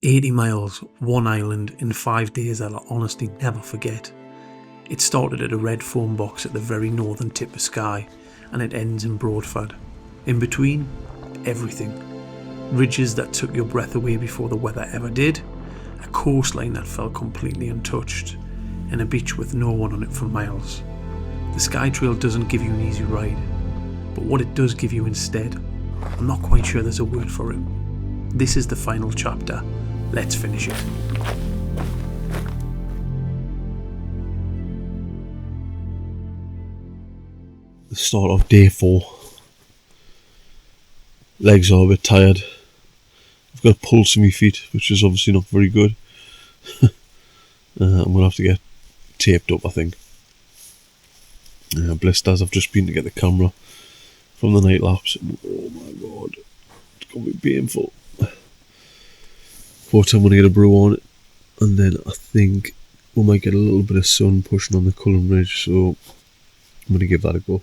80 miles, one island in 5 days that I'll honestly never forget. It started at a red foam box at the very northern tip of Skye, and it ends in Broadford. In between, everything. Ridges that took your breath away before the weather ever did, a coastline that felt completely untouched, and a beach with no one on it for miles. The Skye Trail doesn't give you an easy ride, but what it does give you instead, I'm not quite sure there's a word for it. This is the final chapter. Let's finish it. The start of day 4. Legs are a bit tired. I've got a pulse in my feet, which is obviously not very good. I'm going to have to get taped up, I think. Blessed as I've just been to get the camera from the night lapse. Oh my god, it's going to be painful. But I'm going to get a brew on it, and then I think we might get a little bit of sun pushing on the Cullen Ridge, so I'm going to give that a go.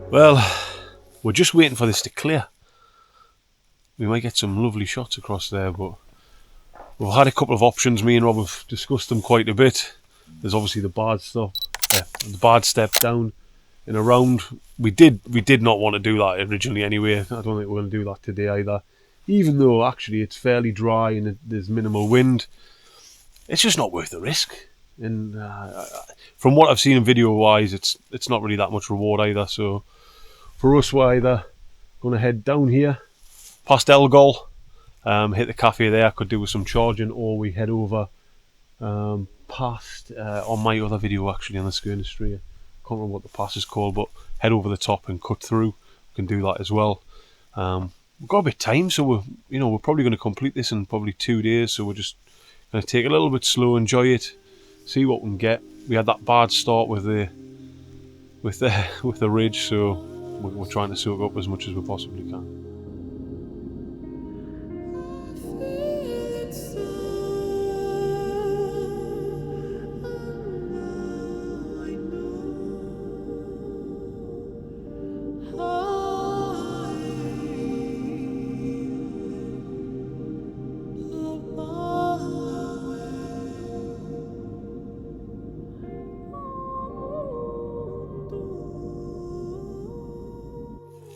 Well, we're just waiting for this to clear. We might get some lovely shots across there, but we've had a couple of options. Me and Rob have discussed them quite a bit. There's obviously the bard step down and around. We did not want to do that originally anyway. I don't think we're going to do that today either. Even though actually it's fairly dry and there's minimal wind, it's just not worth the risk. And from what I've seen in video wise, it's not really that much reward either. So for us, we're either going to head down here past Elgol, hit the cafe there, could do with some charging, or we head over past on my other video actually on the Sgùrr Strì. I can't remember what the pass is called, but head over the top and cut through. We can do that as well. We've got a bit of time, so we're probably going to complete this in probably 2 days. So we're just going to take it a little bit slow, enjoy it, see what we can get. We had that bad start with the ridge, so we're trying to soak up as much as we possibly can.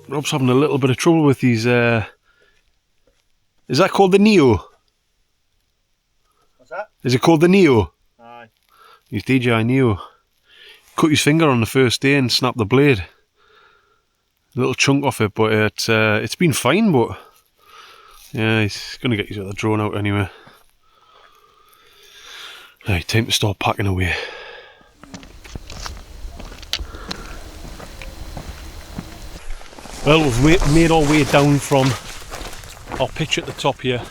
Rob's having a little bit of trouble with these. Is that called the Neo? What's that? Is it called the Neo? Aye. His DJI Neo. Cut his finger on the first day and snapped the blade. A little chunk off it, but it's been fine. But yeah, he's gonna get his other drone out anyway. Right, time to start packing away. Well, we've made our way down from our pitch at the top here,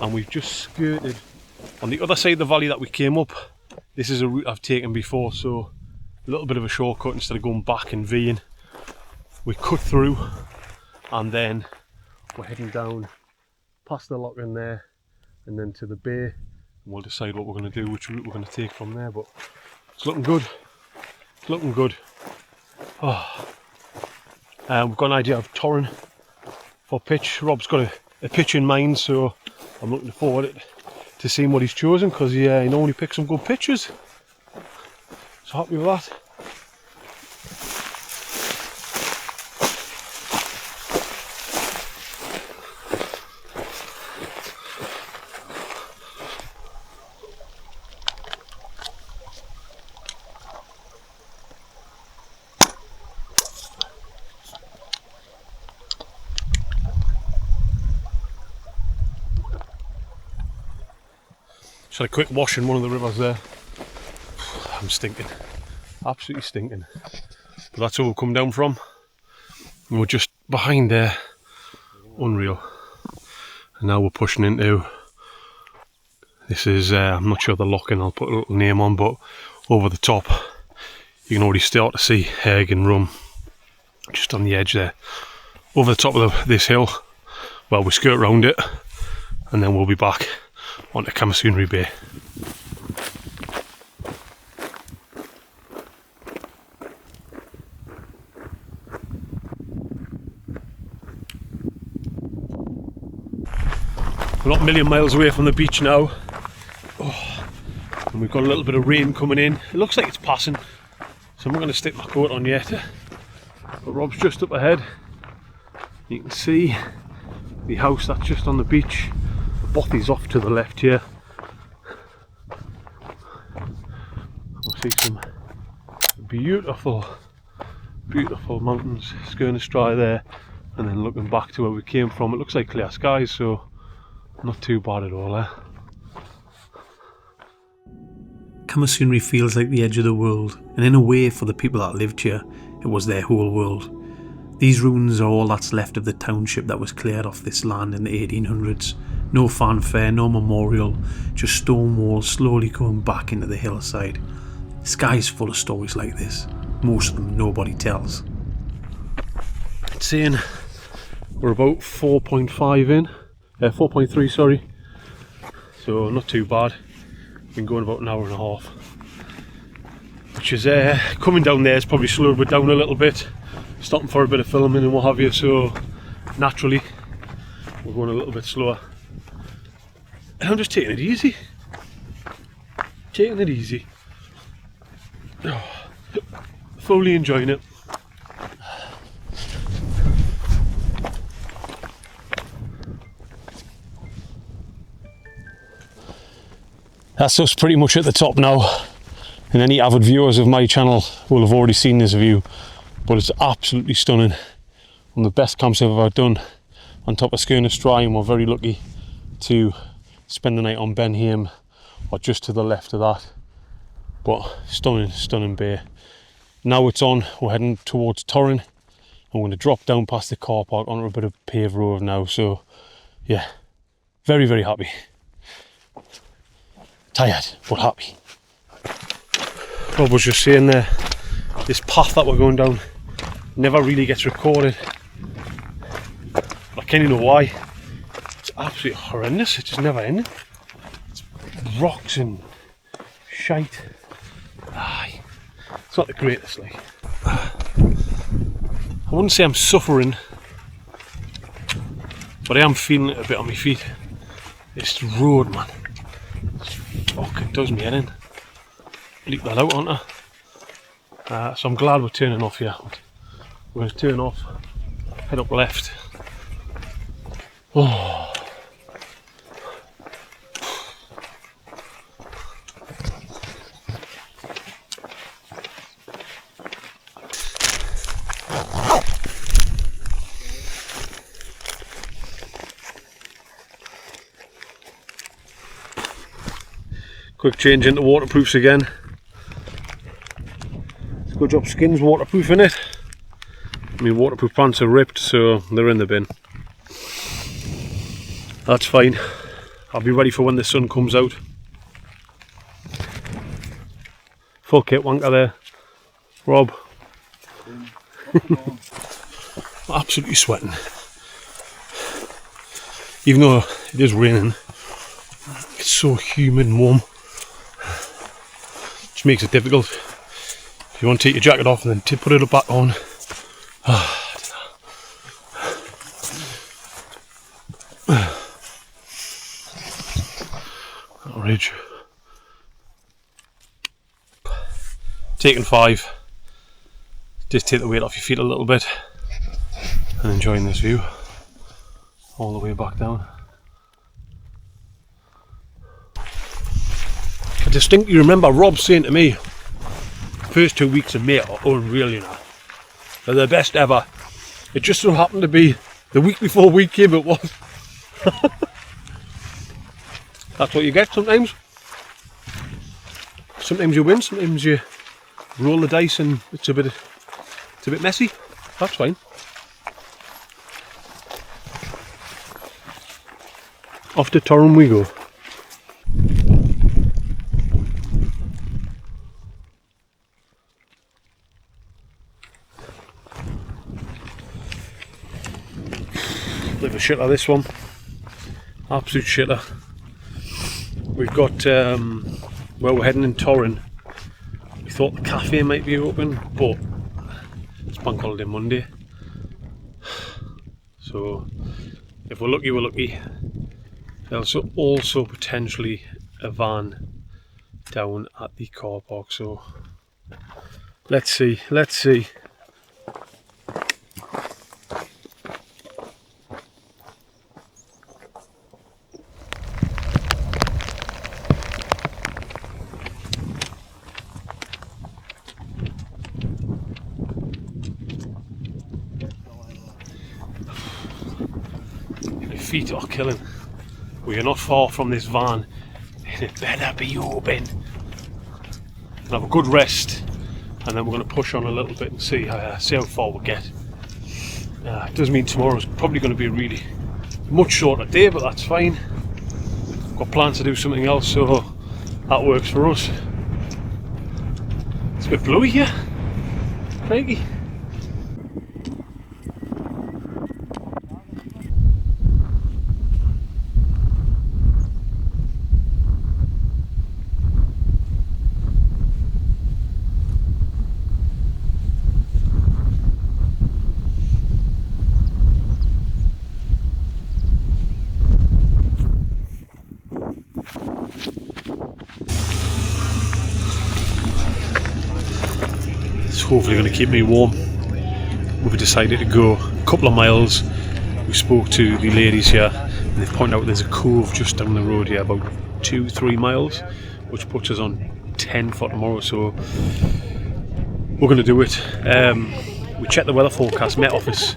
and we've just skirted on the other side of the valley that we came up. This is a route I've taken before, so a little bit of a shortcut instead of going back and V'ing. We cut through, and then we're heading down past the lock in there, and then to the bay, and we'll decide what we're going to do, which route we're going to take from there. But it's looking good. It's looking good. Oh. We've got an idea of Torren for pitch. Rob's got a pitch in mind, so I'm looking forward to seeing what he's chosen, because he normally picks some good pitches. So happy with that. Just had a quick wash in one of the rivers there. I'm stinking, absolutely stinking. But that's where we've come down from. And we're just behind there, unreal. And now we're pushing into, this is, I'm not sure the lock in, I'll put a little name on, but over the top, you can already start to see Egg and Rum, just on the edge there. Over the top of this hill, well, we skirt around it, and then we'll be back onto Camasunary Bay. We're not a million miles away from the beach now. Oh, and we've got a little bit of rain coming in. It looks like it's passing, so I'm not going to stick my coat on yet. But Rob's just up ahead. You can see the house that's just on the beach. The bothy's off to the left here. We'll see some beautiful, beautiful mountains, Sgùrr there, and then looking back to where we came from, it looks like clear skies, so not too bad at all, eh? Camasunary feels like the edge of the world, and in a way for the people that lived here, it was their whole world. These ruins are all that's left of the township that was cleared off this land in the 1800s. No fanfare, no memorial, just stone walls slowly going back into the hillside. Skye's full of stories like this. Most of them nobody tells. It's saying we're about 4.5 in, 4.3 sorry, so not too bad. Been going about an hour and a half, which is coming down there is probably slowed it down a little bit, stopping for a bit of filming and what have you, so naturally we're going a little bit slower, and I'm just taking it easy, fully enjoying it. That's us pretty much at the top now, and any avid viewers of my channel will have already seen this view, but it's absolutely stunning. One of the best camps I've ever done on top of Strì, and we're very lucky to spend the night on Ben Haim, or just to the left of that. But stunning bay. Now it's on, we're heading towards Torrin, and we're going to drop down past the car park onto a bit of paved road now, so yeah, very, very happy. Tired, but happy. Rob was just saying there, this path that we're going down never really gets recorded. I can't even know why. It's absolutely horrendous, it just never ends. It's rocks and shite. Aye, it's not the greatest, like. I wouldn't say I'm suffering, but I am feeling it a bit on my feet. This road, man. Fucking does me head in. Leak that out, aren't I? So I'm glad we're turning off here. We're going to turn off, head up left. Oh. Quick change into waterproofs again. It's a good job Skin's waterproof in it. My waterproof pants are ripped, so they're in the bin. That's fine. I'll be ready for when the sun comes out. Full kit wanker there. Rob. Absolutely sweating. Even though it is raining, it's so humid and warm. Which makes it difficult. If you want to take your jacket off and then put it back on. That ridge. Taking 5. Just take the weight off your feet a little bit and enjoying this view all the way back down. I distinctly remember Rob saying to me, first 2 weeks of May are unreal, you know. They're the best ever. It just so happened to be the week before we came it was. That's what you get sometimes. Sometimes you win, sometimes you roll the dice and it's a bit messy. That's fine. Off to Torrin we go. Bit of a shitter this one, absolute shitter. We've got well, we're heading in Torrin. We thought the cafe might be open, but it's bank holiday Monday, so if we're lucky we're lucky. There's also potentially a van down at the car park, so let's see. My feet are killing. We are not far from this van, and it better be open. And have a good rest, and then we're going to push on a little bit and see how far we get. It does mean tomorrow's probably going to be a really much shorter day, but that's fine. Got plans to do something else, so that works for us. It's a bit bluey here, craggy. Hopefully going to keep me warm. We've decided to go a couple of miles. We spoke to the ladies here and they point out there's a cove just down the road here, about 2-3 miles, which puts us on 10 for tomorrow, so we're going to do it. We checked the weather forecast. Met Office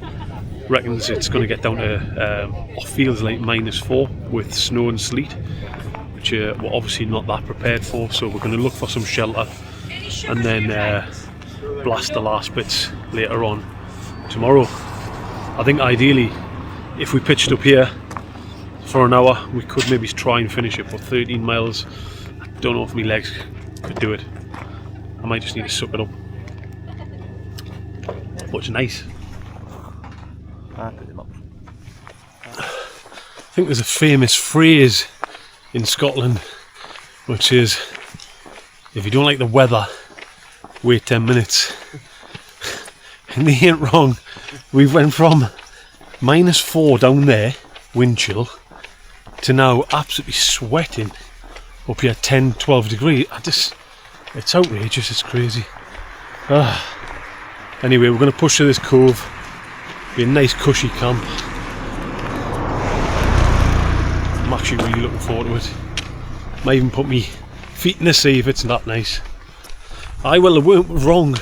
reckons it's going to get down to or feels like -4 with snow and sleet, which we're obviously not that prepared for, so we're going to look for some shelter and then blast the last bits later on tomorrow. I think ideally if we pitched up here for an hour we could maybe try and finish it, but 13 miles, I don't know if my legs could do it. I might just need to suck it up. But it's nice. I think there's a famous phrase in Scotland which is, if you don't like the weather, wait 10 minutes. And they ain't wrong. We went from -4 down there, wind chill, to now absolutely sweating up here 10-12 degrees. It's outrageous, it's crazy. Anyway, we're going to push to this cove. Be a nice cushy camp. I'm actually really looking forward to it. Might even put me feet in the sea if it's that nice. Well, they weren't wrong.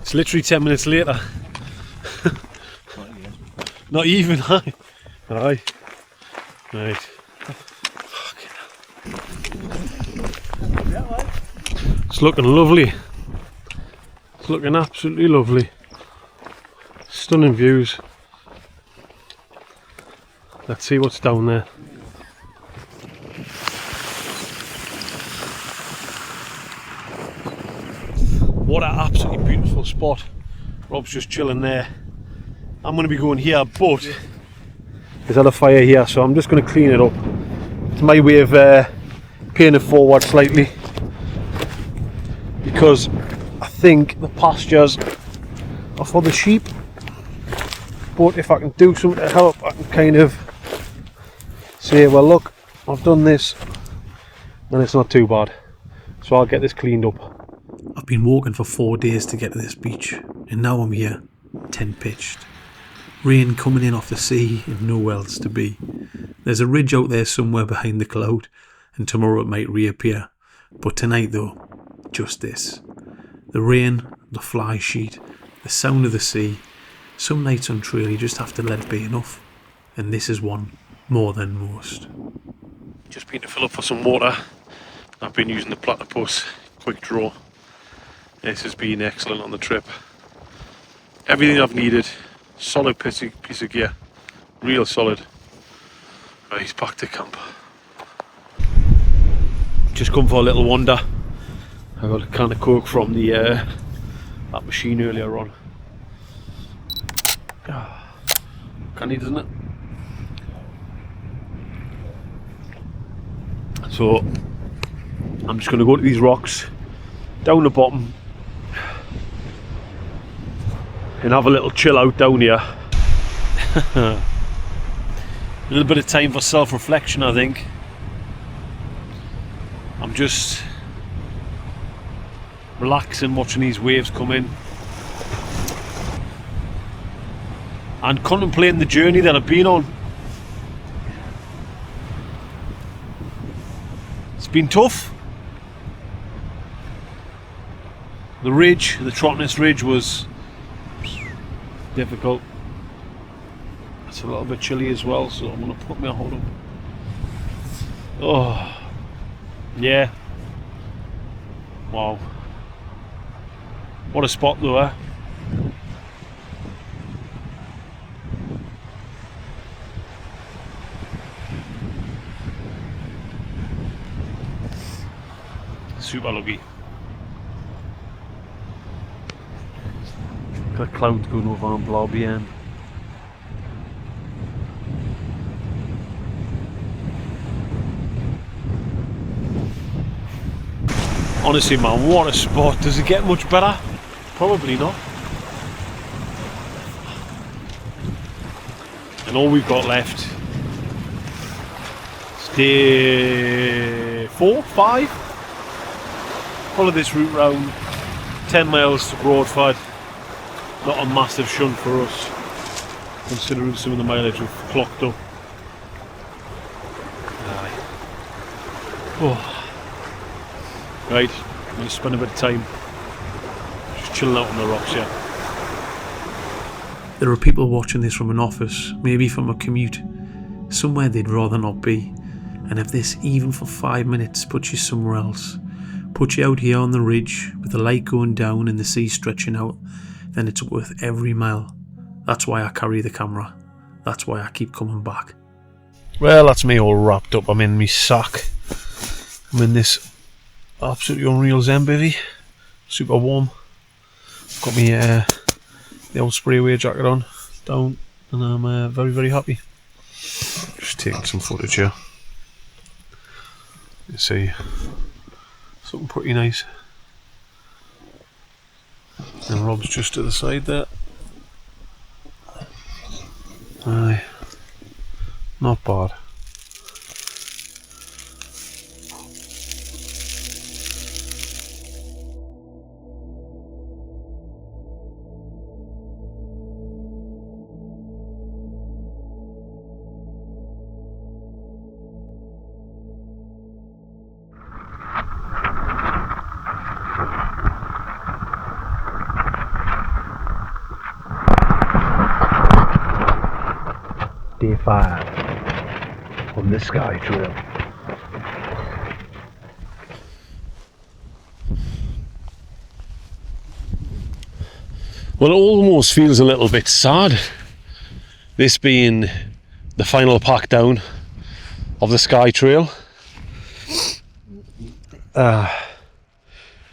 It's literally 10 minutes later. Not even, aye. Right. It's looking lovely. It's looking absolutely lovely. Stunning views. Let's see what's down there. What an absolutely beautiful spot. Rob's just chilling there. I'm going to be going here, but there's had a fire here, so I'm just going to clean it up. It's my way of paying it forward slightly, because I think the pastures are for the sheep, but if I can do something to help, I can kind of say, well look, I've done this and it's not too bad, so I'll get this cleaned up. I've been walking for 4 days to get to this beach, and now I'm here, tent pitched. Rain coming in off the sea and nowhere else to be. There's a ridge out there somewhere behind the cloud, and tomorrow it might reappear. But tonight though, just this. The rain, the fly sheet, the sound of the sea. Some nights on trail you just have to let it be enough, and this is one more than most. Just been to fill up for some water. I've been using the platypus quick draw. This has been excellent on the trip. Everything I've needed. Solid piece of gear. Real solid. Right, back to camp. Just come for a little wander. I got a can of Coke from the that machine earlier on. Canny, doesn't it? So I'm just going to go to these rocks down the bottom and have a little chill out down here. A little bit of time for self-reflection, I think. I'm just relaxing, watching these waves come in and contemplating the journey that I've been on. It's been tough. The ridge, the Trotness Ridge, was difficult. It's a little bit chilly as well, so I'm going to put my hood up. Oh, yeah. Wow. What a spot though, eh? Super lucky. The clouds going over on Blobby. Honestly, man, what a spot. Does it get much better? Probably not. And all we've got left is day 4, 5. Follow this route round, 10 miles to Broadford. Not a massive shunt for us, considering some of the mileage we've clocked up. Oh. Right, I'm going to spend a bit of time just chilling out on the rocks here. There are people watching this from an office, maybe from a commute, somewhere they'd rather not be. And if this, even for 5 minutes, puts you somewhere else, puts you out here on the ridge with the light going down and the sea stretching out, then it's worth every mile. That's why I carry the camera. That's why I keep coming back. Well, that's me all wrapped up. I'm in my sack. I'm in this absolutely unreal Zembivvy. Super warm. Got me the old Sprayway jacket on down, and I'm very, very happy. Just taking some footage here. You see something pretty nice. And Rob's just to the side there. Aye, not bad. Day 5 on the Skye Trail. Well, it almost feels a little bit sad, this being the final pack down of the Skye Trail.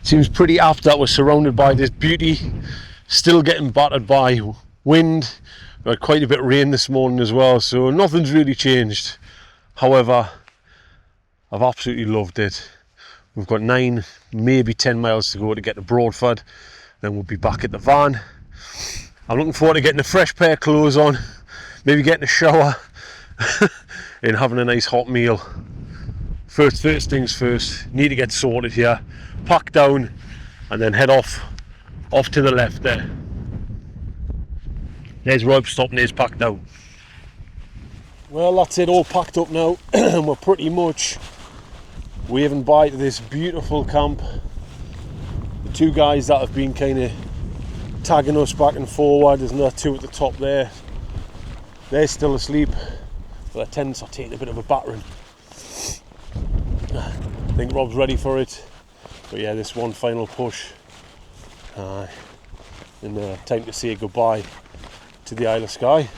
Seems pretty apt that we're surrounded by this beauty, still getting battered by wind. We had quite a bit of rain this morning as well, so nothing's really changed. However, I've absolutely loved it. We've got 9, maybe 10 miles to go to get to Broadford, then we'll be back at the van. I'm looking forward to getting a fresh pair of clothes on, maybe getting a shower and having a nice hot meal. First things first, need to get sorted here, pack down and then head off to the left there. There's Rob stopping his packed down. Well, that's it, all packed up now. And we're pretty much waving bye to this beautiful camp. The 2 guys that have been kind of tagging us back and forward, there's another 2 at the top there. They're still asleep, but their tents are taking a bit of a battering. I think Rob's ready for it. But yeah, this one final push. And time to say goodbye to the Isle of Skye.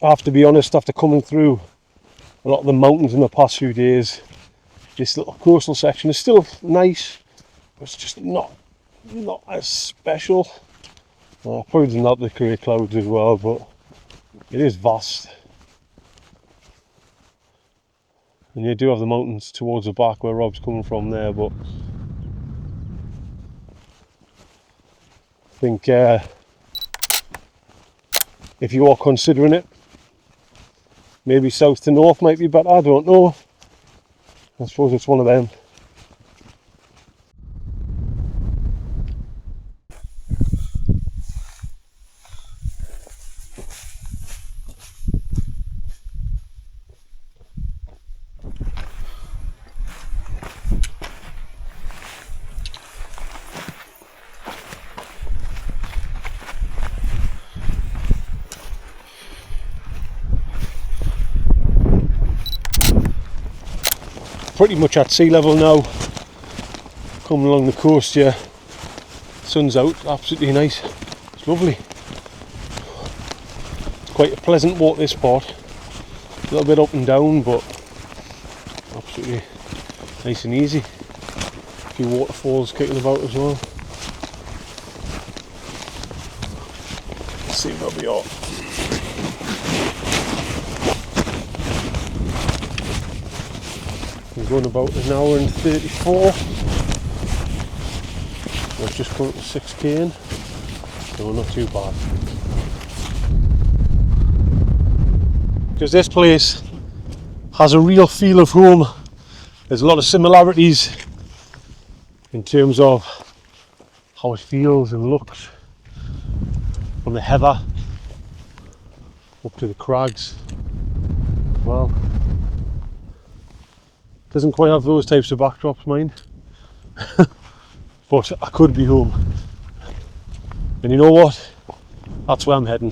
I have to be honest, after coming through a lot of the mountains in the past few days, this little coastal section is still nice, but it's just not as special. Probably doesn't help the grey clouds as well, but it is vast. And you do have the mountains towards the back where Rob's coming from there, but I think if you are considering it, maybe south to north might be better, I don't know. I suppose it's one of them. Pretty much at sea level now, coming along the coast here. Sun's out, absolutely nice, it's lovely. It's quite a pleasant walk this part, a little bit up and down, but absolutely nice and easy. A few waterfalls kicking about as well. Let's see where we are. We're going about an hour and 34. We've just come up to 6k in, so not too bad. Because this place has a real feel of home. There's a lot of similarities in terms of how it feels and looks, from the heather up to the crags. Well, doesn't quite have those types of backdrops, mind. But I could be home. And you know what? That's where I'm heading.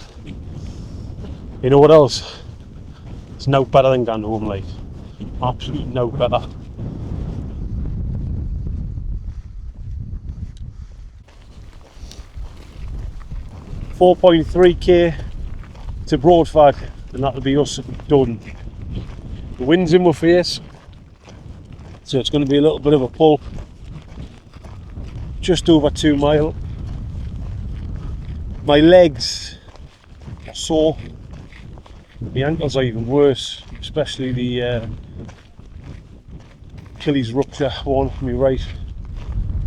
You know what else? It's no better than going home, like. Absolutely no better. £4.3k to Broadford, and that'll be us done. The wind's in my face, so it's going to be a little bit of a pull. Just over 2 miles. My legs are sore. The ankles are even worse, especially the Achilles rupture one on my right.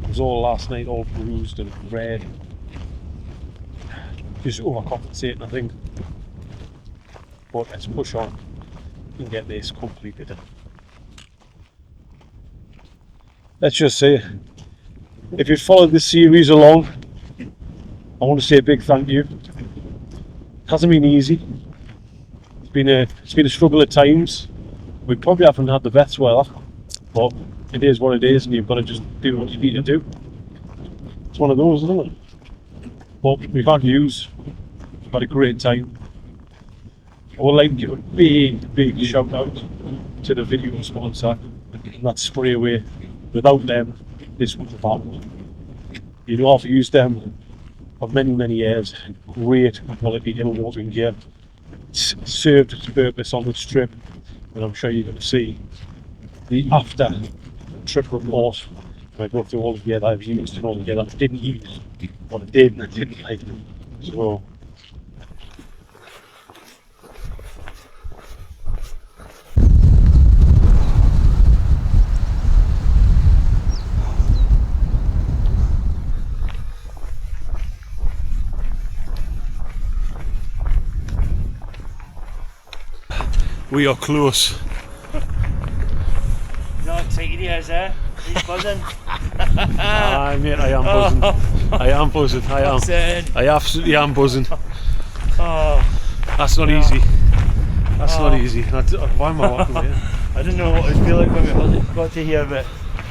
It was all last night, all bruised and red. Just overcompensating, I think. But let's push on and get this completed. Let's just say, if you've followed this series along, I want to say a big thank you. It hasn't been easy. It's been a struggle at times. We probably haven't had the best weather, but it is what it is, and you've got to just do what you need to do. It's one of those, isn't it? But we've had views. We've had a great time. I would like to give a big shout out to the video sponsor, and that's Sprayway. Without them, this wouldn't have happened. You know, I've used them for many years. Great quality inner-watering gear. It's served its purpose on this trip, and I'm sure you're going to see the after trip report. I go through all the gear that I've used and all the gear that I didn't use, what I did and I didn't like. So we are close. You're not excited he is, eh? He's buzzing. Aye mate, I am buzzing. I am buzzing, I am. I absolutely am buzzing. Oh, that's not easy. That's not easy. Why am I walking here? I don't know what it would feel like when we got to here, but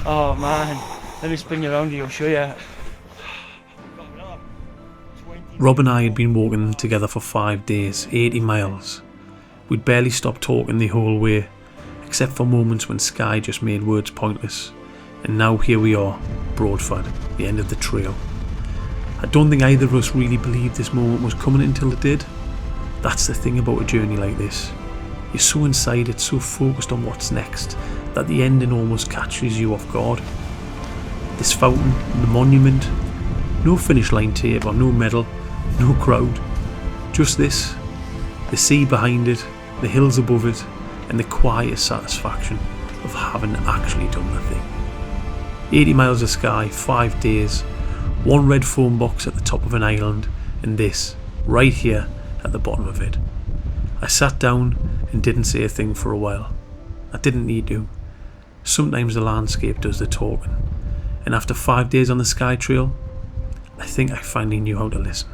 oh man, let me spin you around here, I'll show you. Rob and I had been walking together for 5 days, 80 miles. We'd barely stopped talking the whole way, except for moments when Skye just made words pointless. And now here we are, Broadford, the end of the trail. I don't think either of us really believed this moment was coming until it did. That's the thing about a journey like this. You're so inside it, so focused on what's next, that the ending almost catches you off guard. This fountain, the monument, no finish line tape or no medal, no crowd. Just this, the sea behind it, the hills above it, and the quiet satisfaction of having actually done the thing. 80 miles of Skye, 5 days, one red phone box at the top of an island, and this, right here at the bottom of it. I sat down and didn't say a thing for a while. I didn't need to. Sometimes the landscape does the talking, and after 5 days on the Skye Trail, I think I finally knew how to listen.